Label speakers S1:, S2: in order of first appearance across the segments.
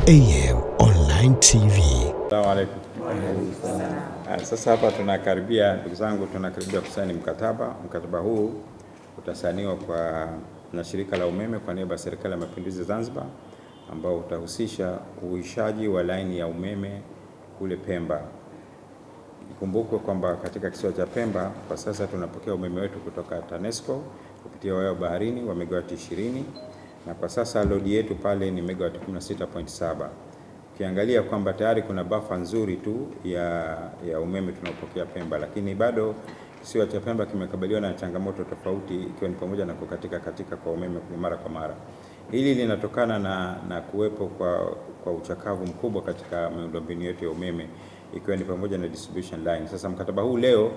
S1: AM Online TV.
S2: Assalamu alaikum. Sasa hapa tunakaribia, ndugu zangu, tunakaribia kusaini mkataba. Mkataba huu utasainiwa na shirika la umeme kwa niaba ya Serikali ya Mapinduzi Zanzibar, ambao utahusisha uishaji wa laini ya umeme kule Pemba. Ikumbukwe kwamba katika kisiwa cha Pemba kwa sasa tunapokea umeme wetu kutoka TANESCO kupitia waya baharini wa megawati 20, na kwa sasa load yetu pale ni megawati 16.7. Ukiangalia kwamba tayari kuna buffer nzuri tu ya umeme tunaopokea Pemba, lakini bado kisiwa cha Pemba kimekabiliwa na changamoto tofauti, ikiwa ni pamoja na kukatika kwa umeme mara kwa mara. Hili linatokana na kuwepo kwa uchakavu mkubwa katika miundombinu yetu ya umeme, ikiwa ni pamoja na distribution line. Sasa mkataba huu leo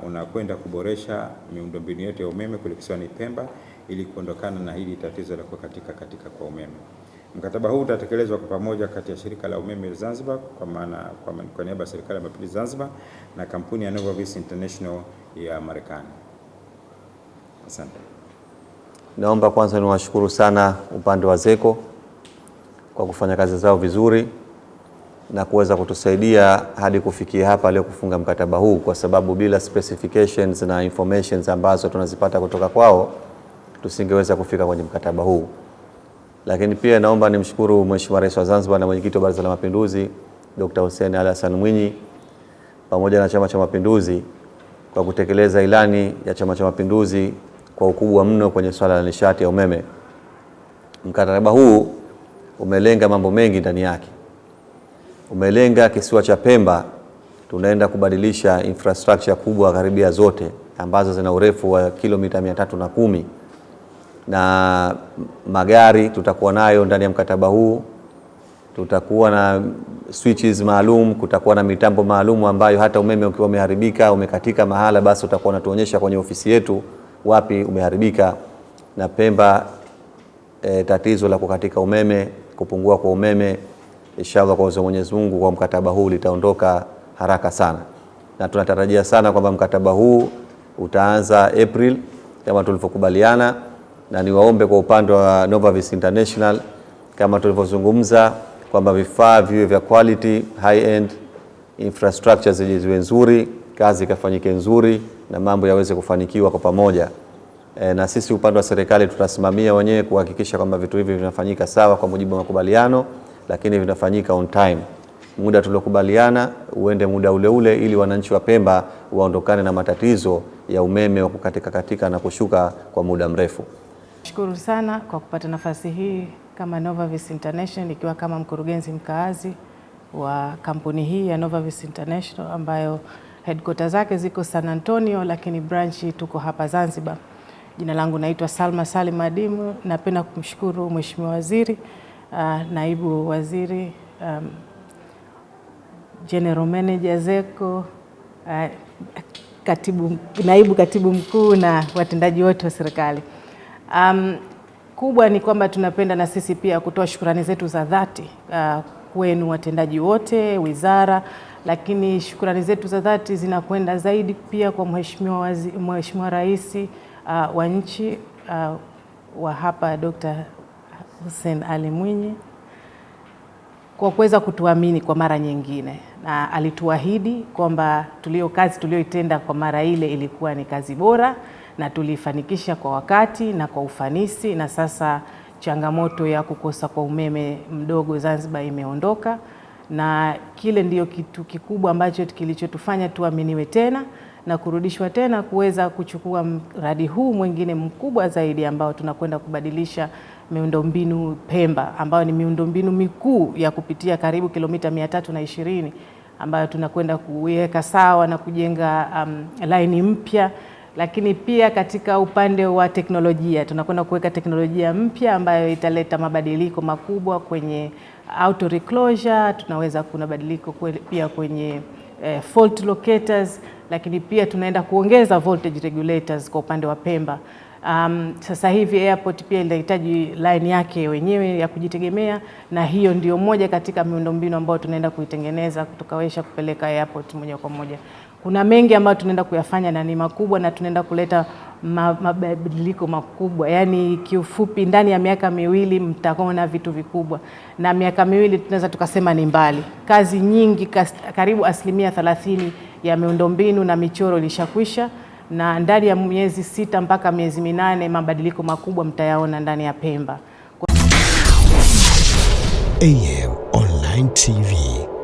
S2: unakwenda kuboresha miundombinu yetu ya umeme kule kisiwani Pemba ili kuondokana na hili tatizo la kukatika kwa umeme. Mkataba huu utatekelezwa kwa pamoja kati ya shirika la umeme Zanzibar kwa niaba ya Serikali ya Mapinduzi Zanzibar na kampuni ya Novavis International ya Marekani. Asante.
S3: Naomba kwanza niwashukuru sana upande wa ZECO kwa kufanya kazi zao vizuri na kuweza kutusaidia hadi kufikia hapa leo kufunga mkataba huu, kwa sababu bila specifications na informations ambazo tunazipata kutoka kwao tusingeweza kufika kwenye mkataba huu. Lakini pia naomba nimshukuru Mheshimiwa Rais wa Zanzibar na Mwenyekiti wa Baraza la Mapinduzi Dr. Hussein Ali Hassan Mwinyi pamoja na Chama cha Mapinduzi kwa kutekeleza ilani ya Chama cha Mapinduzi kwa ukubwa mno kwenye swala la nishati ya umeme. Mkataba huu umelenga mambo mengi ndani yake. Umelenga kisiwa cha Pemba, tunaenda kubadilisha infrastructure kubwa karibia zote ambazo zina urefu wa kilomita 310, na magari tutakuwa nayo ndani ya mkataba huu. Tutakuwa na switches maalum, kutakuwa na mitambo maalum ambayo hata umeme ukiwa umeharibika, umekatika mahala, basi utakuwa unatuonyesha kwenye ofisi yetu wapi umeharibika. Na Pemba tatizo la kukatika umeme, kupungua kwa umeme, inshallah kwa uwezo wa Mwenyezi Mungu kwa mkataba huu litaondoka haraka sana. Na tunatarajia sana kwamba mkataba huu utaanza April kama tulivyokubaliana, na niwaombe kwa upande wa Novavis International kama tulivyozungumza kwamba vifaa viwe vya quality, high end, infrastructure ziwe nzuri, kazi ikafanyike nzuri na mambo yaweze kufanikiwa kwa pamoja. Na sisi upande wa serikali tutasimamia wenyewe kuhakikisha kwamba vitu hivi vinafanyika sawa kwa mujibu wa makubaliano, lakini vinafanyika on time. Muda tuliokubaliana uende muda ule ule ili wananchi wa Pemba waondokane na matatizo ya umeme wa kukatika na kushuka kwa muda mrefu.
S4: Shukuru sana kwa kupata nafasi hii kama Novavis International, ikiwa kama mkurugenzi mkaazi wa kampuni hii ya Novavis International ambayo headquarters zake ziko San Antonio, lakini branchi tuko hapa Zanzibar. Jina langu naitwa Salma Salim Adimu. Napenda kumshukuru Mheshimiwa Waziri, Naibu Waziri, General Manager ZECO, Naibu Katibu Mkuu na watendaji wote wa serikali. Kubwa ni kwamba tunapenda na sisi pia kutoa shukrani zetu za dhati kwenu watendaji wote, wizara, lakini shukrani zetu za dhati zinakwenda zaidi pia kwa Mheshimiwa Rais wa nchi wa hapa Dr. Hussein Ali Mwinyi kwa kuweza kutuamini kwa mara nyingine, na alituahidi kwamba kazi tulioitenda kwa mara ile ilikuwa ni kazi bora na tulifanikisha kwa wakati na kwa ufanisi, na sasa changamoto ya kukosa kwa umeme mdogo Zanzibar imeondoka, na kile ndiyo kitu kikubwa ambacho kilichotufanya tuaminiwe tena na kurudishwa tena kuweza kuchukua mradi huu mwingine mkubwa zaidi ambao tunakwenda kubadilisha miundombinu Pemba, ambayo ni miundombinu mikuu ya kupitia karibu kilomita 320 ambayo tunakwenda kuweka sawa na kujenga laini mpya. Lakini pia katika upande wa teknolojia tunakwenda kuweka teknolojia mpya ambayo italeta mabadiliko makubwa kwenye auto reclosure. Tunaweza kuna badiliko pia kwenye fault locators, lakini pia tunaenda kuongeza voltage regulators kwa upande wa Pemba. Sasa hivi airport pia inahitaji line yake wenyewe ya kujitegemea, na hiyo ndio moja katika miundombinu ambayo tunaenda kuitengeneza tukaweza kupeleka airport moja kwa moja. kuna mengi ambayo tunaenda kuyafanya na ni makubwa, na tunaenda kuleta mabadiliko makubwa. Yani kiufupi, ndani ya miaka miwili mtaona vitu vikubwa, na miaka miwili tunaweza tukasema ni mbali. Kazi nyingi, karibu 30% ya miundombinu na michoro ilishakwisha, na ndani ya miezi 6 mpaka miezi 8 mabadiliko makubwa mtayaona ndani ya Pemba.
S1: AM Online TV.